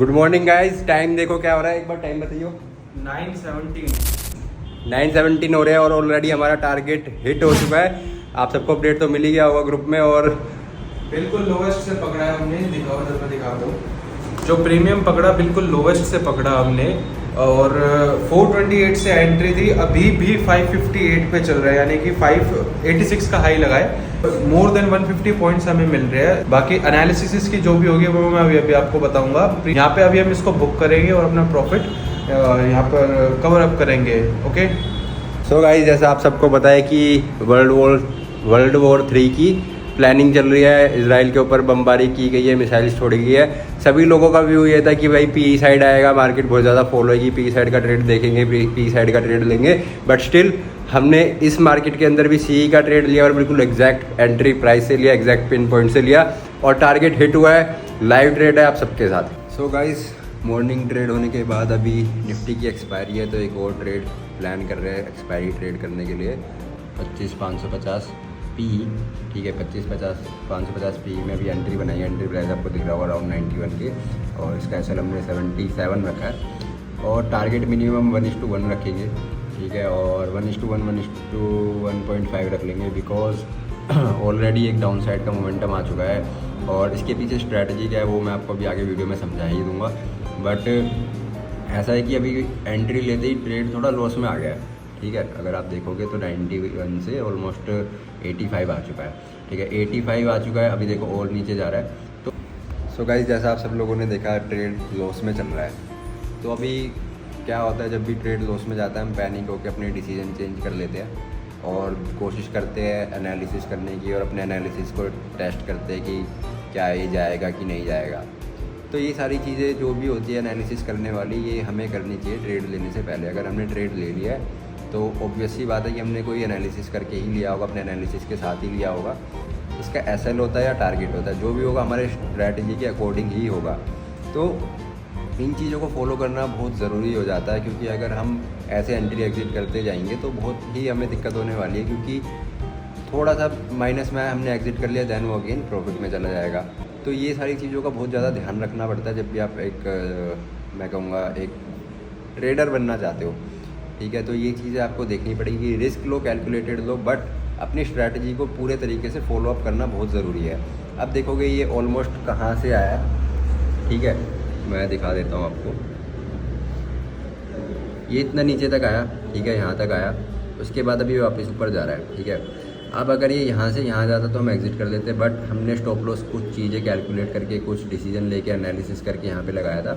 Good morning guys. Time देखो क्या हो रहा है, एक बार टाइम बताइयो। 9:17 हो रहे हैं और ऑलरेडी हमारा टारगेट हिट हो चुका है। आप सबको अपडेट तो मिल ही गया होगा ग्रुप में। और बिल्कुल लोवेस्ट से पकड़ा है हमने, दिखाओ जब मैं दिखाता हूँ। जो प्रीमियम पकड़ा बिल्कुल लोवेस्ट से पकड़ा हमने और 428 से एंट्री थी, अभी भी 558 पे चल रहा है, यानी कि 586 का हाई लगा है। मोर देन 150 पॉइंट्स हमें मिल रहे हैं। बाकी एनालिसिस की जो भी होगी वो मैं अभी आपको बताऊंगा। यहाँ पे अभी हम इसको बुक करेंगे और अपना प्रॉफिट यहाँ पर कवर अप करेंगे। ओके सो गाइस, जैसा आप सबको पता है कि वर्ल्ड वॉर 3 की प्लानिंग चल रही है। इजराइल के ऊपर बमबारी की गई है, मिसाइल्स छोड़ी गई है। सभी लोगों का व्यू ये था कि भाई पी साइड आएगा, मार्केट बहुत ज़्यादा फॉल होगी, पी साइड का ट्रेड देखेंगे, पी साइड का ट्रेड लेंगे। बट स्टिल हमने इस मार्केट के अंदर भी सी का ट्रेड लिया और बिल्कुल एग्जैक्ट एंट्री प्राइस से लिया, एग्जैक्ट पिन पॉइंट से लिया और टारगेट हिट हुआ है। लाइव ट्रेड है आप सबके साथ। सो गाइस, मॉर्निंग ट्रेड होने के बाद अभी निफ्टी की एक्सपायरी है, तो एक और ट्रेड प्लान कर रहे हैं एक्सपायरी ट्रेड करने के लिए। 25,550 पी, ठीक है, 25,550 पी में भी एंट्री बनाई है। एंट्री प्राइस आपको दिख रहा होगा अराउंड 91 के, और इसका एस हमने 77 रखा है और टारगेट मिनिमम 1:1 रखेंगे, ठीक है, और 1:1 1:1.5 रख लेंगे, बिकॉज ऑलरेडी एक डाउन साइड का मोमेंटम आ चुका है। और इसके पीछे स्ट्रैटेजी क्या है वो मैं आपको अभी आगे वीडियो में समझा ही दूंगा। बट ऐसा है कि अभी एंट्री लेते ही ट्रेड थोड़ा लॉस में आ गया है, ठीक है। अगर आप देखोगे तो 91 से ऑलमोस्ट 85 आ चुका है, ठीक है, 85 आ चुका है। अभी देखो और नीचे जा रहा है। तो सो गाइस, जैसा आप सब लोगों ने देखा ट्रेड लॉस में चल रहा है। तो अभी क्या होता है, जब भी ट्रेड लॉस में जाता है हम पैनिक होकर अपने डिसीजन चेंज कर लेते हैं और कोशिश करते हैं एनालिसिस करने की और अपने एनालिसिस को टेस्ट करते हैं कि क्या ये जाएगा कि नहीं जाएगा। तो ये सारी चीज़ें जो भी होती है एनालिसिस करने वाली, ये हमें करनी चाहिए ट्रेड लेने से पहले। अगर हमने ट्रेड ले लिया है तो ऑब्वियस सी बात है कि हमने कोई एनालिसिस करके ही लिया होगा, अपने एनालिसिस के साथ ही लिया होगा। इसका एसएल होता है या टारगेट होता है, जो भी होगा हमारे स्ट्रैटेजी के अकॉर्डिंग ही होगा। तो इन चीज़ों को फॉलो करना बहुत ज़रूरी हो जाता है, क्योंकि अगर हम ऐसे एंट्री एग्जिट करते जाएंगे तो बहुत ही हमें दिक्कत होने वाली है, क्योंकि थोड़ा सा माइनस में हमने एग्जिट कर लिया, दैन वो अगेन प्रॉफिट में चला जाएगा। तो ये सारी चीज़ों का बहुत ज़्यादा ध्यान रखना पड़ता है जब भी आप मैं कहूँगा एक ट्रेडर बनना चाहते हो, ठीक है। तो ये चीज़ें आपको देखनी पड़ेगी। Risk low, calculated low, but अपनी स्ट्रैटेजी को पूरे तरीके से फॉलो अप करना बहुत ज़रूरी है। अब देखोगे ये ऑलमोस्ट कहाँ से आया, ठीक है, मैं दिखा देता हूँ आपको। ये इतना नीचे तक आया, ठीक है, यहाँ तक आया, उसके बाद अभी वापस ऊपर जा रहा है, ठीक है। अब अगर ये यहाँ से यहाँ जाता तो हम एग्जिट कर लेते, बट हमने स्टॉप लॉस कुछ चीज़ें कैलकुलेट करके, कुछ डिसीजन लेके, एनालिसिस करके यहाँ पे लगाया था।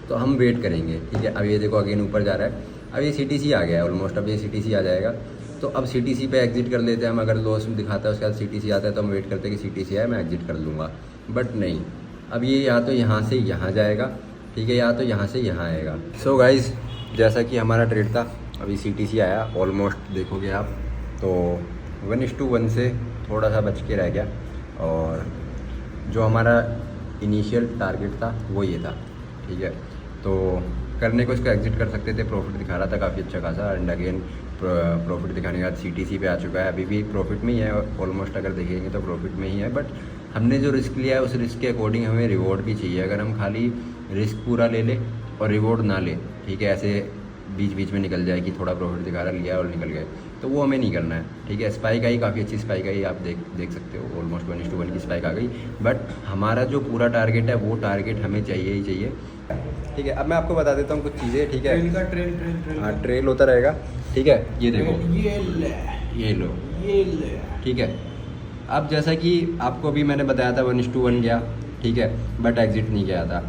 तो हम वेट करेंगे, ठीक है। अब ये देखो अगेन ऊपर जा रहा है, अब ये CTC आ गया है ऑलमोस्ट, अब ये CTC आ जाएगा। तो अब CTC पे एग्जिट कर लेते हैं हम। अगर लॉस दिखाता है उसके बाद CTC आता है तो हम वेट करते हैं कि CTC आए, मैं एग्जिट कर लूँगा। बट नहीं, अब ये या तो यहाँ से यहाँ जाएगा, ठीक है, या तो यहाँ से यहाँ आएगा। सो गाइज़, जैसा कि हमारा ट्रेड था, अभी CTC आया ऑलमोस्ट, देखोगे आप तो 1:1 से थोड़ा सा बच के रह गया। और जो हमारा इनिशियल टारगेट था वो ये था, ठीक है। तो करने को इसका एग्जिट कर सकते थे, प्रॉफिट दिखा रहा था काफ़ी अच्छा खासा। एंड अगेन प्रॉफिट दिखाने के बाद CTC पे आ चुका है, अभी भी प्रॉफिट में ही है ऑलमोस्ट। अगर देखेंगे तो प्रॉफिट में ही है, बट हमने जो रिस्क लिया है उस रिस्क के अकॉर्डिंग हमें रिवॉर्ड भी चाहिए। अगर हम खाली रिस्क पूरा ले लें और रिवॉर्ड ना ले, ठीक है, ऐसे बीच बीच में निकल जाए कि थोड़ा प्रॉफिट दिखा रहा, लिया और निकल गए, तो वो हमें नहीं करना है, ठीक है। स्पाइक आई, काफ़ी अच्छी स्पाइक आई, आप देख सकते हो, ऑलमोस्ट 1:1 की स्पाइक आ गई। बट हमारा जो पूरा टारगेट है वो टारगेट हमें चाहिए ही चाहिए, ठीक है। अब मैं आपको बता देता हूँ कुछ चीज़ें, ठीक है। ट्रेल हाँ, ट्रेल होता रहेगा, ठीक है। ये देखो, ये लो, ठीक है। अब जैसा कि आपको भी मैंने बताया था 1:1 गया, ठीक है, बट एग्जिट नहीं गया था।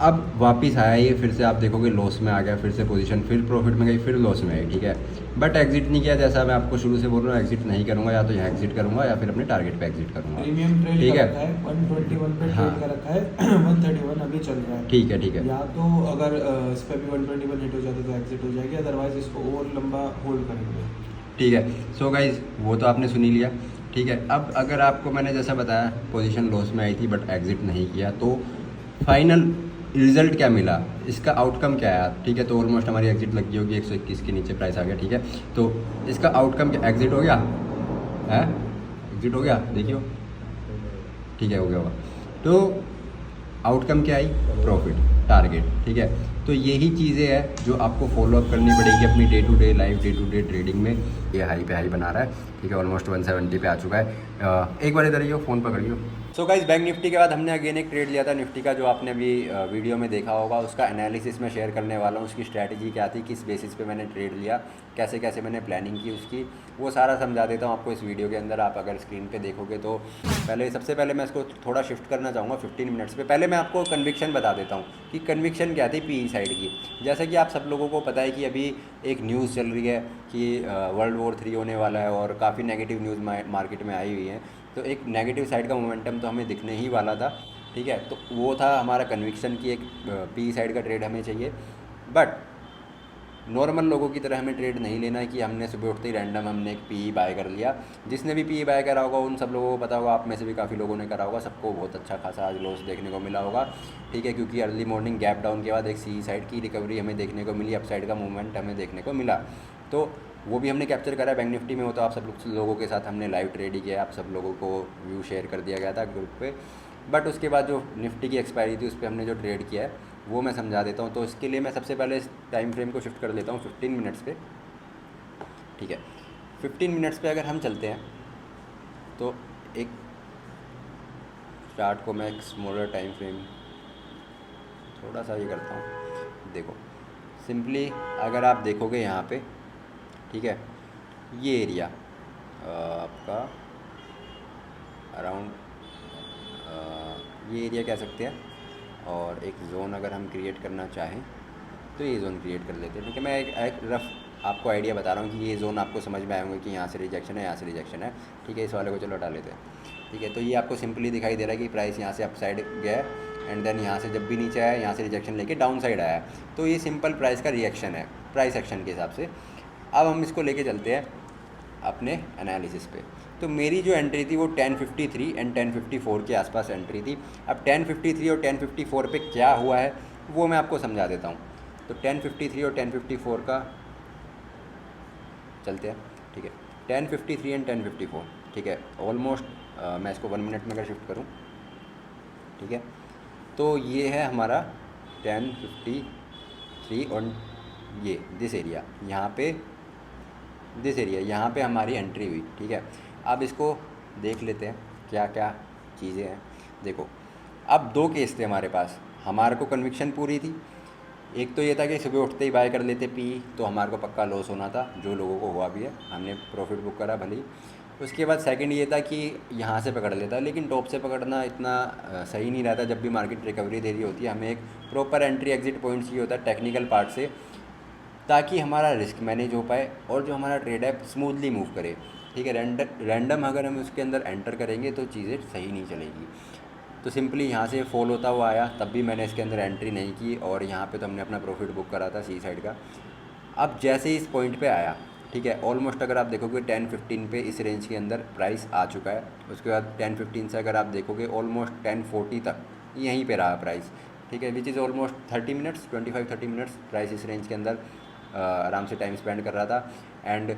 अब वापस आया ये, फिर से आप देखोगे लॉस में आ गया, फिर से पोजीशन, फिर प्रॉफिट में गई, फिर लॉस में आई, ठीक है, बट एग्जिट नहीं किया। जैसा मैं आपको शुरू से बोल रहा हूँ, एग्जिट नहीं करूँगा, या तो यहाँ एग्जिट करूँगा या फिर अपने टारगेट पे एग्जिट करूँगा, ठीक है। 121 पे हाँ, ट्रेड का रखा है, 131 अभी चल रहा है, ठीक है, ठीक है। या तो अगर इस पर भी 121 हिट हो जाता तो एग्जिट हो जाएगी, अदरवाइज इसको और लंबा होल्ड करेंगे, ठीक है। सो गाइज, वो तो आपने सुनी लिया, ठीक है। अब अगर आपको मैंने जैसा बताया पोजीशन लॉस में आई थी बट एग्जिट नहीं किया, तो फाइनल रिजल्ट क्या मिला, इसका आउटकम क्या आया, ठीक है। तो ऑलमोस्ट हमारी एग्जिट लग गई होगी, 121 के नीचे प्राइस आ गया, ठीक है। तो इसका आउटकम क्या, एग्जिट हो गया है, एग्जिट हो गया, देखियो, ठीक है, हो गया होगा। तो आउटकम क्या आई, प्रॉफिट। टारगेट, ठीक है। तो यही चीज़ें हैं जो आपको फॉलोअप करनी पड़ेगी अपनी day to day life, day to day trading में। ये हाई पे हाई बना रहा है, ठीक है, ऑलमोस्ट 170 पे आ चुका है। एक बार इधर ही हो, फ़ोन पकड़ियो। सो गाइस, बैंक निफ्टी के बाद हमने अगेन एक ट्रेड लिया था निफ्टी का, जो आपने अभी वीडियो में देखा होगा। उसका एनालिसिस मैं शेयर करने वाला हूँ, उसकी स्ट्रैटेजी क्या थी, किस बेसिस पे मैंने ट्रेड लिया, कैसे कैसे मैंने प्लानिंग की उसकी, वो सारा समझा देता हूँ आपको इस वीडियो के अंदर। आप अगर स्क्रीन पे देखोगे तो सबसे पहले मैं इसको थोड़ा शिफ्ट करना चाहूँगा 15 मिनट्स पे। पहले मैं आपको कन्विक्शन बता देता हूँ कि कन्विक्शन क्या थी पीई साइड की। जैसे कि आप सब लोगों को पता है कि अभी एक न्यूज़ चल रही है कि वर्ल्ड वॉर 3 होने वाला है, और काफ़ी नेगेटिव न्यूज़ मार्केट में आई हुई है। तो एक नेगेटिव साइड का मोमेंटम तो हमें दिखने ही वाला था, ठीक है। तो वो था हमारा कन्विक्शन की एक पी साइड का ट्रेड हमें चाहिए। बट नॉर्मल लोगों की तरह हमें ट्रेड नहीं लेना है कि हमने सुबह उठते ही रैंडम हमने एक पी बाय कर लिया। जिसने भी पी बाय करा होगा उन सब लोगों को पता होगा, आप में से भी काफ़ी लोगों ने करा होगा, सबको बहुत अच्छा खासा आज लॉस देखने को मिला होगा, ठीक है। क्योंकि अर्ली मॉर्निंग गैप डाउन के बाद एक सी साइड की रिकवरी हमें देखने को मिली, अप साइड का मूवमेंट हमें देखने को मिला। तो वो भी हमने कैप्चर करा बैंक निफ्टी में। हो तो आप सब लोगों के साथ हमने लाइव ट्रेड ही किया, आप सब लोगों को व्यू शेयर कर दिया गया था ग्रुप पे। बट उसके बाद जो निफ्टी की एक्सपायरी थी उस पर हमने जो ट्रेड किया है वो मैं समझा देता हूँ। तो इसके लिए मैं सबसे पहले इस टाइम फ्रेम को शिफ्ट कर लेता हूँ 15 मिनट्स पे, ठीक है। 15 मिनट्स पे अगर हम चलते हैं तो एक चार्ट को मैं एक स्मॉलर टाइम फ्रेम थोड़ा सा ये करता हूँ। देखो सिंपली अगर आप देखोगे यहाँ पे, ठीक है, ये एरिया आपका अराउंड ये एरिया कह सकते हैं, और एक ज़ोन अगर हम क्रिएट करना चाहें तो ये ज़ोन क्रिएट कर लेते हैं, ठीक है। मैं एक रफ आपको आइडिया बता रहा हूँ कि ये ज़ोन आपको समझ में आएंगे कि यहाँ से रिजेक्शन है, यहाँ से रिजेक्शन है, ठीक है। इस वाले को चलो हटा लेते हैं, ठीक है। तो ये आपको सिंपली दिखाई दे रहा है कि प्राइस यहाँ से अप साइड गया है, एंड देन यहाँ से जब भी नीचे आया यहाँ से रिजेक्शन लेके डाउन साइड आया। तो ये सिंपल प्राइस का रिएक्शन है, प्राइस एक्शन के हिसाब से। अब हम इसको लेके चलते हैं अपने एनालिसिस पे। तो मेरी जो एंट्री थी वो 1053 एंड 1054 के आसपास एंट्री थी। अब 1053 और 1054 पे क्या हुआ है वो मैं आपको समझा देता हूँ। तो 1053 और 1054 का चलते हैं, ठीक है। 1053 एंड 1054, ठीक है। ऑलमोस्ट मैं इसको 1 मिनट में अगर शिफ्ट करूँ, ठीक है, तो ये है हमारा 1053 और ये दिस एरिया, यहाँ पे हमारी एंट्री हुई, ठीक है। अब इसको देख लेते हैं क्या क्या चीज़ें हैं। देखो अब 2 केस थे हमारे पास, हमारे को कन्विक्शन पूरी थी। एक तो ये था कि सुबह उठते ही बाय कर लेते पी, तो हमारे को पक्का लॉस होना था, जो लोगों को हुआ भी है, हमने प्रॉफिट बुक करा भले ही। उसके बाद सेकंड ये था कि यहाँ से पकड़ लेता, लेकिन टॉप से पकड़ना इतना सही नहीं रहता। जब भी मार्केट रिकवरी दे रही होती है हमें एक प्रॉपर एंट्री एग्जिट पॉइंट चाहिए होता है टेक्निकल पार्ट से, ताकि हमारा रिस्क मैनेज हो पाए और जो हमारा ट्रेड है स्मूथली मूव करे, ठीक है। रैंडम अगर हम उसके अंदर एंटर करेंगे तो चीज़ें सही नहीं चलेगी। तो सिंपली यहाँ से फॉल होता हुआ आया, तब भी मैंने इसके अंदर एंट्री नहीं की, और यहाँ पे तो हमने अपना प्रॉफिट बुक करा था सी साइड का। अब जैसे ही इस पॉइंट पे आया, ठीक है, ऑलमोस्ट अगर आप देखोगे 1015 पे इस रेंज के अंदर प्राइस आ चुका है। उसके बाद 1015 से अगर आप देखोगे ऑलमोस्ट 1040 तक यहीं पे रहा प्राइस, ठीक है, which is almost 30 minutes, 25-30 minutes price इस रेंज के अंदर आराम से टाइम स्पेंड कर रहा था। एंड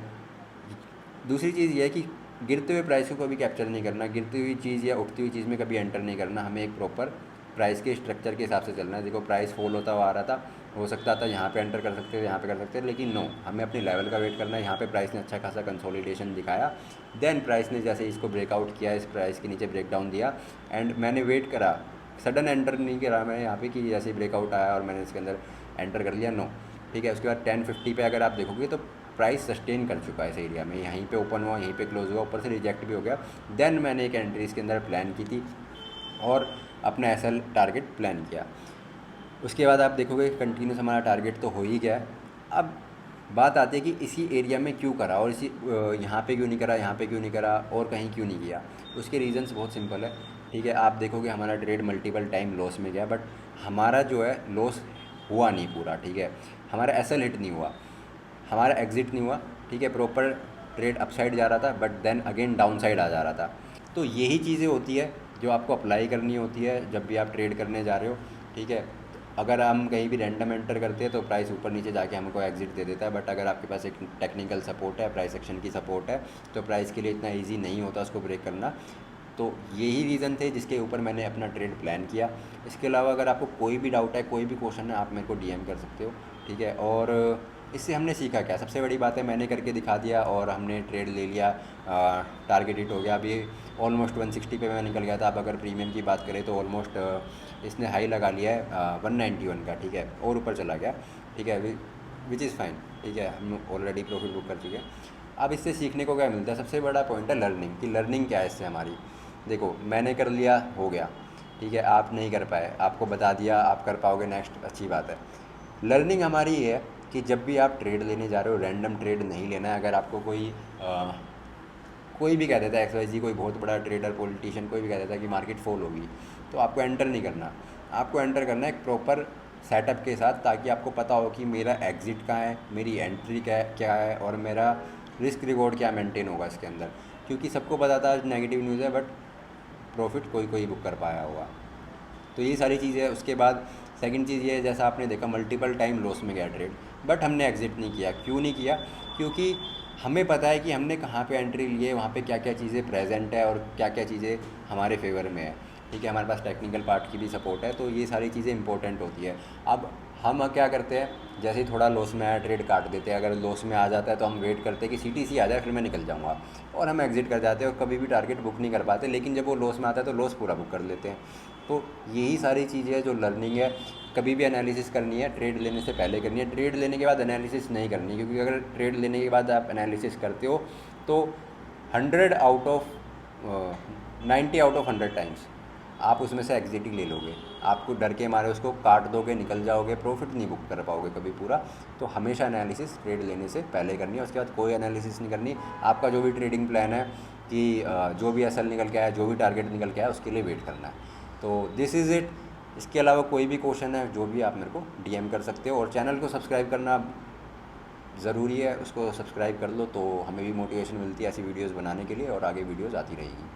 दूसरी चीज़ ये है कि गिरते हुए प्राइस को कभी कैप्चर नहीं करना, गिरती हुई चीज़ या उठती हुई चीज़ में कभी एंटर नहीं करना। हमें एक प्रॉपर प्राइस के स्ट्रक्चर के हिसाब से चलना है। देखो प्राइस फॉल होता हुआ आ रहा था, हो सकता था यहाँ पे एंटर कर सकते थे, यहाँ पे कर सकते थे, लेकिन नो, हमें अपनी लेवल का वेट करना है। यहाँ पे प्राइस ने अच्छा खासा कंसोलिडेशन दिखाया, देन प्राइस ने जैसे इसको ब्रेकआउट किया, इस प्राइस के नीचे ब्रेक डाउन दिया, एंड मैंने वेट करा, सडन एंटर नहीं करा मैंने यहाँ पे कि जैसे ब्रेकआउट आया और मैंने इसके अंदर एंटर कर लिया, नो, ठीक है। उसके बाद 1050 पे अगर आप देखोगे तो प्राइस सस्टेन कर चुका है इस एरिया में, यहीं पे ओपन हुआ, यहीं पे क्लोज हुआ, ऊपर से रिजेक्ट भी हो गया। देन मैंने एक एंट्री इसके अंदर प्लान की थी और अपना एसएल टारगेट प्लान किया। उसके बाद आप देखोगे कंटिन्यूस हमारा टारगेट तो हो ही गया है। अब बात आती है कि इसी एरिया में क्यों करा, और इसी यहाँ पे क्यों नहीं करा, यहाँ पे क्यों नहीं करा, और कहीं क्यों नहीं किया। उसके रीज़न्स बहुत सिंपल है, ठीक है। आप देखोगे हमारा ट्रेड मल्टीपल टाइम लॉस में गया, बट हमारा जो है लॉस हुआ नहीं पूरा, ठीक है। हमारा एसएल हिट नहीं हुआ, हमारा एग्जिट नहीं हुआ, ठीक है। प्रॉपर ट्रेड अपसाइड जा रहा था, but then again down side आ जा रहा था। तो यही चीज़ें होती है जो आपको अप्लाई करनी होती है जब भी आप ट्रेड करने जा रहे हो, ठीक है। अगर हम कहीं भी रैंडम एंटर करते हैं तो प्राइस ऊपर नीचे जाके हमको एग्जिट दे देता है, बट अगर आपके पास एक टेक्निकल सपोर्ट है, प्राइस एक्शन की सपोर्ट है, तो प्राइस के लिए इतना ईजी नहीं होता उसको ब्रेक करना। तो यही रीज़न थे जिसके ऊपर मैंने अपना ट्रेड प्लान किया। इसके अलावा अगर आपको कोई भी डाउट है, कोई भी क्वेश्चन है, आप मेरे को डीएम कर सकते हो, ठीक है। और इससे हमने सीखा क्या, सबसे बड़ी बात है मैंने करके दिखा दिया और हमने ट्रेड ले लिया, टारगेट हिट हो गया। अभी ऑलमोस्ट 160 पे मैं निकल गया था। अब अगर प्रीमियम की बात करें तो ऑलमोस्ट इसने हाई लगा लिया है 191 का, ठीक है, और ऊपर चला गया, ठीक है, विच इज़ फाइन, ठीक है। हम ऑलरेडी प्रॉफिट बुक कर चुके हैं। अब इससे सीखने को क्या मिलता है, सबसे बड़ा पॉइंट है लर्निंग, कि लर्निंग क्या है इससे हमारी। देखो मैंने कर लिया, हो गया, ठीक है, आप नहीं कर पाए, आपको बता दिया, आप कर पाओगे नेक्स्ट, अच्छी बात है। लर्निंग हमारी ये है कि जब भी आप ट्रेड लेने जा रहे हो, रैंडम ट्रेड नहीं लेना है। अगर आपको कोई भी कह देता है XYZ, कोई बहुत बड़ा ट्रेडर, पॉलिटिशियन, कोई भी कह देता है कि मार्केट फॉल होगी, तो आपको एंटर नहीं करना। आपको एंटर करना है एक प्रॉपर सेटअप के साथ, ताकि आपको पता हो कि मेरा एग्ज़िट कहाँ है, मेरी एंट्री क्या है और मेरा रिस्क रिवॉर्ड क्या मेंटेन होगा इसके अंदर। क्योंकि सबको पता था नेगेटिव न्यूज़ है, बट प्रॉफिट कोई बुक कर पाया होगा। तो ये सारी चीज़ें है। उसके बाद सेकंड चीज़ ये है, जैसा आपने देखा मल्टीपल टाइम लॉस में गया ट्रेड, बट हमने एग्ज़िट नहीं किया। क्यों नहीं किया? क्योंकि हमें पता है कि हमने कहाँ पे एंट्री ली है, वहाँ पे क्या क्या चीज़ें प्रेजेंट है और क्या क्या चीज़ें हमारे फेवर में है, ठीक है। हमारे पास टेक्निकल पार्ट की भी सपोर्ट है, तो ये सारी चीज़ें इंपॉर्टेंट होती है। अब हम क्या करते हैं, जैसे ही थोड़ा लॉस में आया ट्रेड काट देते हैं। अगर लॉस में आ जाता है तो हम वेट करते हैं कि CTC आ जाए, फिर मैं निकल जाऊँगा, और हम एग्ज़िट कर जाते हैं और कभी भी टारगेट बुक नहीं कर पाते। लेकिन जब वो लॉस में आता है तो लॉस पूरा बुक कर लेते हैं। तो यही सारी चीज़ें है जो लर्निंग है। कभी भी एनालिसिस करनी है, ट्रेड लेने से पहले करनी है, ट्रेड लेने के बाद एनालिसिस नहीं करनी। क्योंकि अगर ट्रेड लेने के बाद आप एनालिसिस करते हो तो 90 आउट ऑफ 100 टाइम्स आप उसमें से एग्जिट ही ले लोगे। आपको डर के मारे उसको काट दोगे, निकल जाओगे, प्रॉफिट नहीं बुक कर पाओगे कभी पूरा। तो हमेशा एनालिसिस ट्रेड लेने से पहले करनी है, उसके बाद कोई एनालिसिस नहीं करनी। आपका जो भी ट्रेडिंग प्लान है, कि जो भी SL निकल के आया, जो भी टारगेट निकल के आया, उसके लिए वेट करना है। तो दिस इज़ इट। इसके अलावा कोई भी क्वेश्चन है जो भी, आप मेरे को DM कर सकते हो। और चैनल को सब्सक्राइब करना ज़रूरी है, उसको सब्सक्राइब कर लो तो हमें भी मोटिवेशन मिलती है ऐसी वीडियोस बनाने के लिए, और आगे वीडियोस आती रहेगी।